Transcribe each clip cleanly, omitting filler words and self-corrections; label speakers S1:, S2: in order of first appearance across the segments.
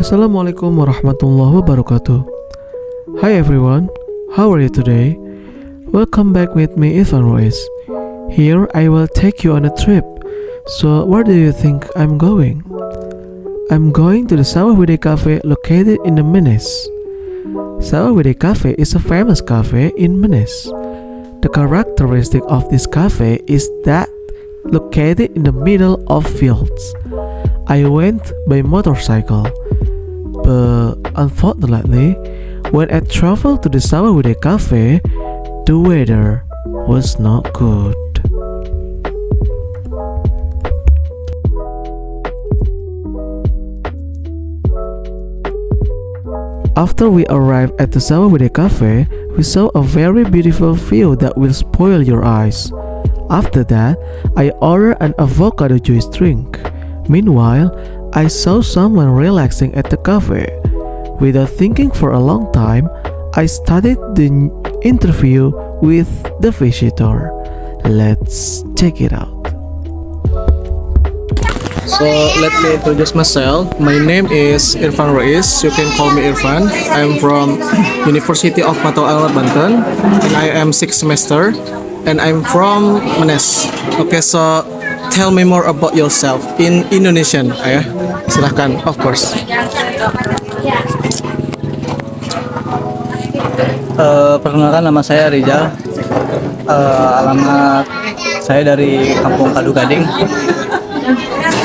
S1: Assalamualaikum warahmatullahi wabarakatuh. Hi everyone, how are you today? Welcome back with me Irfan Ruiz. Here I will take you on a trip. So where do you think I'm going? I'm going to the Sawah Wide Cafe located in the Menes. Sawah Wide Cafe is a famous cafe in Menes. The characteristic of this cafe is that located in the middle of fields. I went by motorcycle, but unfortunately, when I traveled to the Sawah Wide Cafe, the weather was not good. After we arrived at the Sawah Wide Cafe, we saw a very beautiful view that will spoil your eyes. After that, I ordered an avocado juice drink. Meanwhile, I saw someone relaxing at the cafe. Without thinking for a long time, I started the interview with the visitor. Let's check it out.
S2: So let me introduce myself. My name is Irfan Ruiz. You can call me Irfan. I'm from University of Mata Air Banten, and I am 6th semester, and I'm from Menes. Okay, so tell me more about yourself in Indonesian. Ayah, silahkan, of course.
S3: Perkenalkan, nama saya Rizal. Alamat saya dari Kampung Kadu Gading.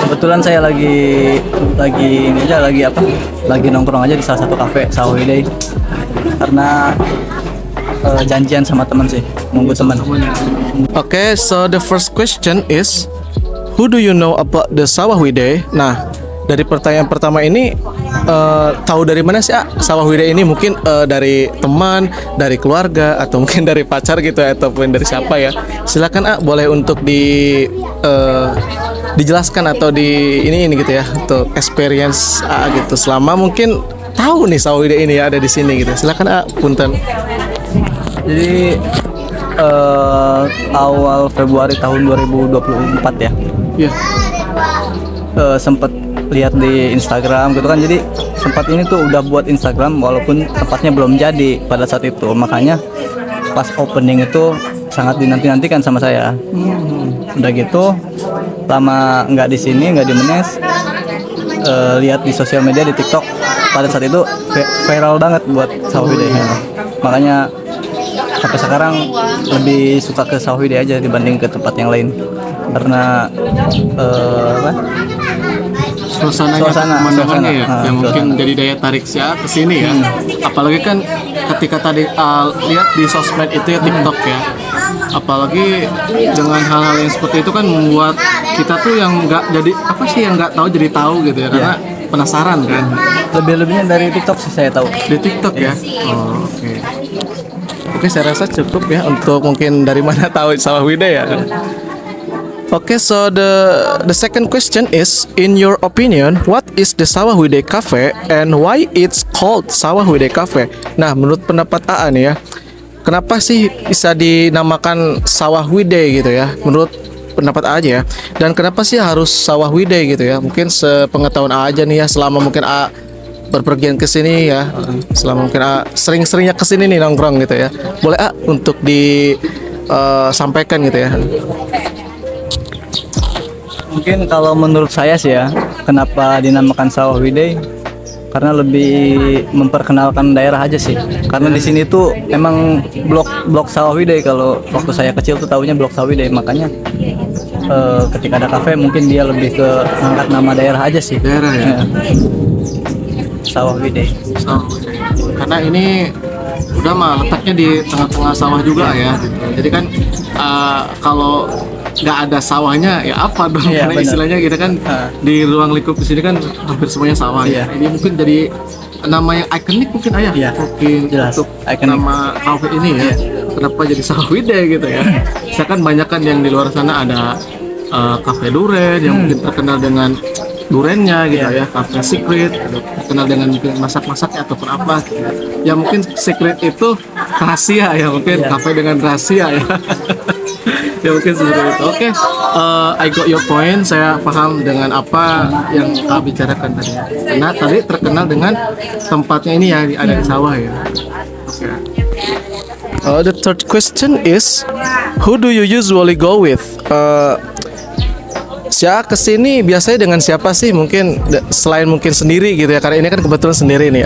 S3: Kebetulan saya lagi nongkrong aja di salah satu kafe Sawah Wide karena janjian sama teman sih, nunggu teman.
S2: Okay, so the first question is, who do you know about the Sawah Wide? Nah, dari pertanyaan pertama ini, tahu dari mana sih Sawah Wide ini? Mungkin dari teman, dari keluarga, atau mungkin dari pacar gitu, ataupun dari siapa ya? Silakan boleh untuk dijelaskan atau ini gitu ya, untuk experience gitu. Selama mungkin tahu nih Sawah Wide ini ya ada di sini gitu. Silakan punten.
S3: Jadi awal Februari tahun 2024 ya.
S2: Iya.
S3: Sempat lihat di Instagram gitu kan, jadi sempat ini tuh udah buat Instagram walaupun tempatnya belum jadi pada saat itu. Makanya pas opening itu sangat dinanti-nantikan sama saya. Udah gitu lama nggak di sini, nggak di Menes, lihat di sosial media, di TikTok pada saat itu viral banget buat Sawah Wide. Makanya sampai sekarang lebih suka ke Sawah Wide aja dibanding ke tempat yang lain karena
S2: pemandangannya ya, yang mungkin jadi daya tarik saya ke sini ya. Apalagi kan ketika tadi lihat di sosmed itu ya, TikTok ya. Apalagi dengan hal-hal yang seperti itu kan membuat kita tuh yang nggak tahu jadi tahu gitu ya, karena penasaran kan.
S3: Lebih-lebihnya dari TikTok sih saya tahu.
S2: Di TikTok ya. Oh, oke. Oke, saya rasa cukup ya untuk mungkin dari mana tahu Sawah Wide ya. Okay, so the second question is, in your opinion, what is the Sawah Wide Cafe and why it's called Sawah Wide Cafe? Nah, menurut pendapat AA nih ya, kenapa sih bisa dinamakan Sawah Wide gitu ya? Menurut pendapat AA aja ya. Dan kenapa sih harus Sawah Wide gitu ya? Mungkin sepengetahuan AA aja nih ya, selama mungkin AA berpergian ke sini ya, selama mungkin AA sering-seringnya ke sini nih nongkrong gitu ya. Boleh AA untuk disampaikan gitu ya.
S3: Mungkin kalau menurut saya sih ya, kenapa dinamakan Sawah Wide? Karena lebih memperkenalkan daerah aja sih. Karena di sini tuh emang blok Sawah Wide. Kalau waktu saya kecil tuh taunya blok Sawah Wide. Makanya ketika ada kafe mungkin dia lebih ke angkat nama daerah aja sih.
S2: Daerah ya.
S3: Sawah Wide.
S2: Karena ini udah mah letaknya di tengah-tengah sawah juga ya. Gitu. Jadi kan kalau nggak ada sawahnya ya apa dong, karena bener. Istilahnya kita kan di ruang lingkup di sini kan hampir semuanya sawah ya. Ini mungkin jadi nama yang ikonik mungkin ayah mungkin jelas. Untuk iconic. Nama kafe ini ya. Kenapa jadi Sawah Wide gitu ya? Misalkan banyak kan yang di luar sana ada kafe duren yang mungkin terkenal dengan durennya gitu ya, kafe secret terkenal dengan mungkin masak-masaknya ataupun apa gitu. Ya mungkin secret itu rahasia ya, mungkin kafe dengan rahasia ya. Ya mungkin seperti itu. Oke, I got your point. Saya paham dengan apa yang Kak bicarakan tadi. Karena tadi terkenal dengan tempatnya ini ya ada di sawah ya. Oke. The third question is, who do you usually go with? Saya kesini biasanya dengan siapa sih? Mungkin selain mungkin sendiri gitu ya. Karena ini kan kebetulan sendiri nih.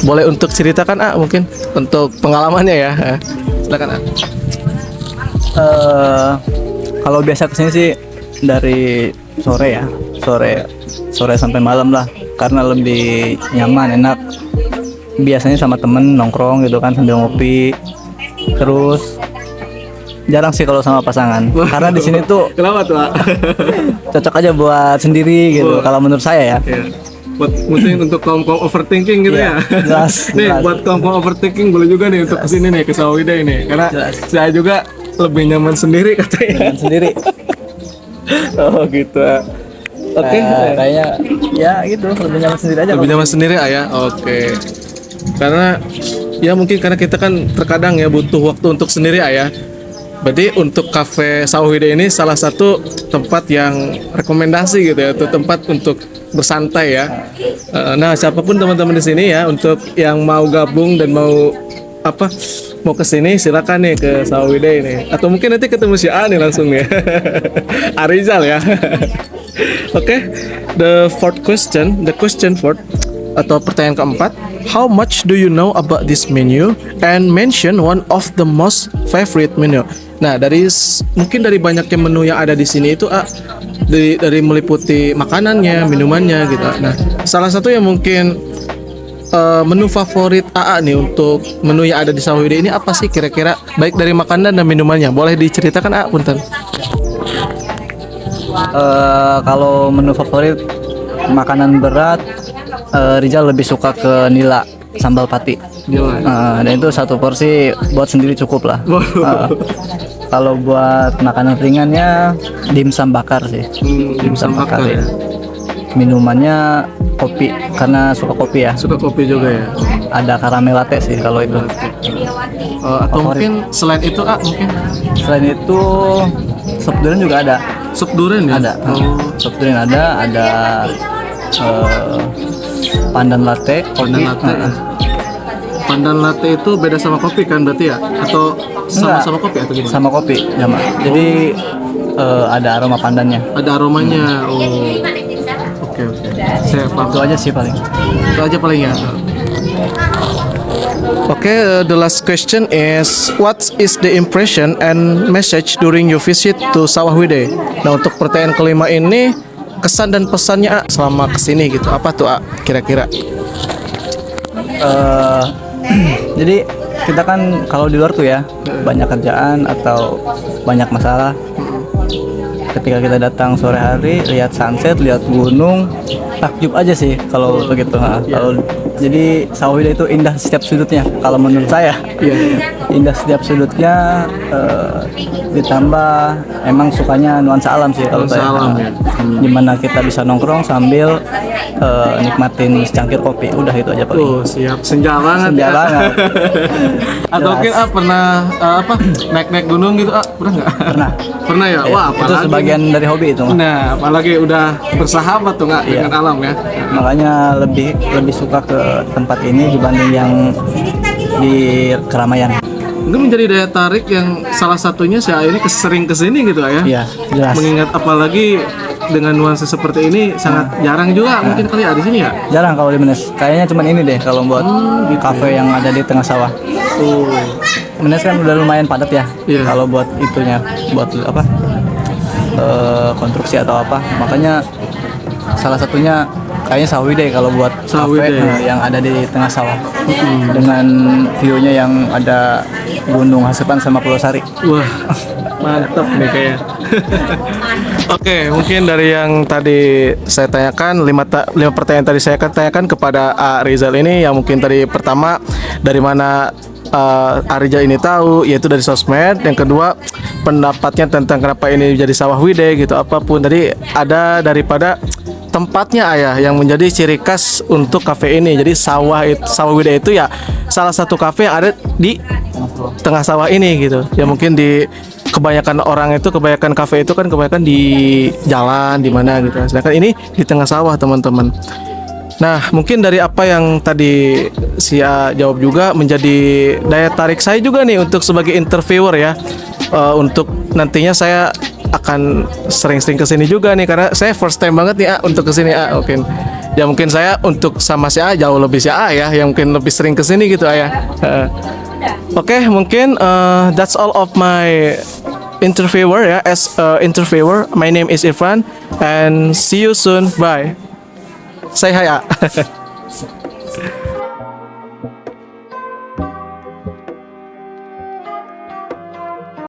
S2: Boleh untuk ceritakan mungkin untuk pengalamannya ya. Silakan.
S3: Kalau biasa kesini sih dari sore ya, sore sampai malam lah, karena lebih nyaman, enak. Biasanya sama temen nongkrong gitu kan sambil ngopi. Terus jarang sih kalau sama pasangan, karena di sini tuh
S2: Kenapa tuh?
S3: cocok aja buat sendiri gitu. Kalau menurut saya ya.
S2: Ya. Mungkin untuk kaum overthinking gitu
S3: Iya,
S2: ya.
S3: jelas,
S2: Nih
S3: jelas.
S2: buat kaum overthinking boleh juga nih untuk kesini nih ke Sawahwida ini, karena
S3: Jelas.
S2: saya juga lebih nyaman sendiri katanya.
S3: Dengan sendiri.
S2: Oh gitu. Oke.
S3: Kayaknya ya gitu, lebih nyaman sendiri aja.
S2: Lebih nyaman sendiri ya. Oke. Karena ya mungkin karena kita kan terkadang ya butuh waktu untuk sendiri ya. Berarti untuk kafe Sawahwida ini salah satu tempat yang rekomendasi gitu ya, untuk tempat untuk bersantai ya. Nah, siapapun teman-teman di sini ya, untuk yang mau gabung dan mau mau ke sini silakan nih ke Sawahwida ini. Atau mungkin nanti ketemu si A nih langsung nih. Arizal ya. Oke. The question fourth atau pertanyaan keempat, how much do you know about this menu and mention one of the most favorite menu. Nah, mungkin dari banyaknya menu yang ada di sini itu dari meliputi makanannya, minumannya gitu. Nah, salah satu yang mungkin menu favorit AA nih untuk menu yang ada di Sawahwida ini apa sih kira-kira, baik dari makanan dan minumannya? Boleh diceritakan punten?
S3: Kalau menu favorit makanan berat, Rizal lebih suka ke nila sambal pati. Dan itu satu porsi buat sendiri cukup lah. Kalau buat makanan ringannya dimsum bakar sih. Dimsum bakar ya. Minumannya kopi, karena suka kopi ya.
S2: Suka kopi juga ya.
S3: Ada karamel latte sih kalau itu.
S2: Atau mungkin selain itu mungkin
S3: Selain itu sop durian juga ada.
S2: sup durian ya?
S3: Ada. Sop durian ada pandan latte.
S2: Pandan latte. Pandan latte itu beda sama kopi kan berarti ya? Atau sama kopi atau gimana?
S3: Sama kopi sama. Jadi ada aroma pandannya.
S2: Ada aromanya. Oh. Oke. Saya paham.
S3: Itu aja sih paling.
S2: Itu aja paling ya. Oke, the last question is, what is the impression and message during your visit to Sawahwida? Nah, untuk pertanyaan kelima ini, kesan dan pesannya selama kesini gitu, apa tuh kira-kira?
S3: Jadi kita kan kalau di luar tuh ya banyak kerjaan atau banyak masalah. Ketika kita datang sore hari, lihat sunset, lihat gunung, takjub aja sih kalau begitu. Kalau jadi Sawahwida itu indah setiap sudutnya. Kalau menurut saya, indah setiap sudutnya. Ditambah emang sukanya nuansa alam sih kalau saya. Dimana kita bisa nongkrong sambil nikmatin secangkir kopi. Udah itu aja paling.
S2: Oh, siap. Senja banget.
S3: Senja banget.
S2: Atau mungkin pernah naik gunung gitu pernah nggak? Pernah ya. Wah,
S3: itu sebagian dari hobi itu.
S2: Nah, apalagi udah bersahabat tuh dengan alam ya.
S3: Makanya lebih suka ke tempat ini dibanding yang di keramaian.
S2: Mungkin menjadi daya tarik yang salah satunya saya ini sering kesini gitu ya.
S3: Iya, jelas.
S2: Mengingat apalagi dengan nuansa seperti ini sangat jarang juga mungkin kali ada di sini ya.
S3: Jarang kalau di Menes. Kayaknya cuma ini deh kalau buat kafe yang ada di tengah sawah.
S2: Oh.
S3: Menes kan udah lumayan padat ya.
S2: Iya.
S3: Kalau buat itunya, buat konstruksi atau apa. Makanya salah satunya kayaknya Sawahwida kalau buat kafe yang ada di tengah sawah. Dengan view-nya yang ada Gunung Hasepan sama Pulau Sari.
S2: Wah, mantap nih kayaknya. Oke, mungkin dari yang tadi saya tanyakan 5 pertanyaan tadi saya akan tanyakan kepada Rizal ini, yang mungkin tadi pertama dari mana Rizal ini tahu, yaitu dari sosmed. Yang kedua, pendapatnya tentang kenapa ini menjadi Sawahwida gitu, apapun tadi ada daripada tempatnya yang menjadi ciri khas untuk kafe ini. Jadi Sawahwida itu ya salah satu kafe yang ada di tengah sawah ini gitu. Ya mungkin kebanyakan orang itu, kebanyakan kafe itu kan kebanyakan di jalan di mana gitu. Sedangkan ini di tengah sawah teman-teman. Nah, mungkin dari apa yang tadi si A jawab juga menjadi daya tarik saya juga nih untuk sebagai interviewer ya. Untuk nantinya saya akan sering-sering kesini juga nih karena saya first time banget nih A untuk kesini A. Mungkin saya untuk sama si A jauh lebih si A ya, yang mungkin lebih sering kesini gitu A ya. Oke, mungkin that's all of my interviewer ya. As interviewer, my name is Irfan and see you soon. Bye. Say hi A.